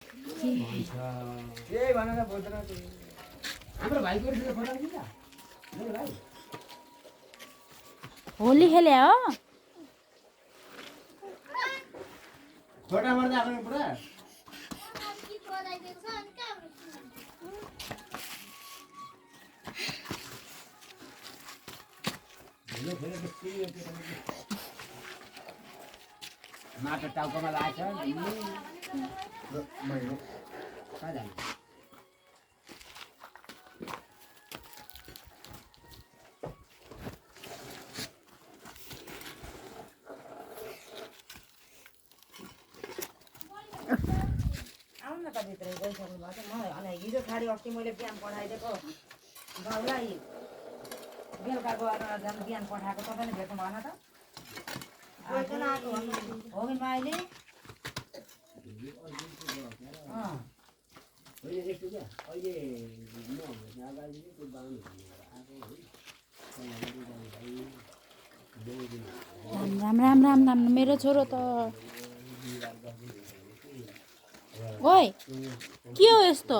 यही भनेर बोल्दैन हाम्रो भाइको फोटो खिच्छ मेरो भाइ होली खेले हो छोटा मर्दा आफ्नो पुरा माटो टाउकोमा लाग्छ मैले कहाँ जाने आउन त भित्रै गइसक्नु भएको छ म अनि हिजो खाडी अस्ति मैले बिहान पठाइदिएको बाउलाई बेलुका गएर झन् बिहान पठाएको तपाईँले भेट्नु भएन त गइकन आएको हो कि माइली अहिले यस्तो क्या अहिले म अगाडि त्यो बाहुन राम राम राम राम मेरो छोरो त ओइ के हो यस्तो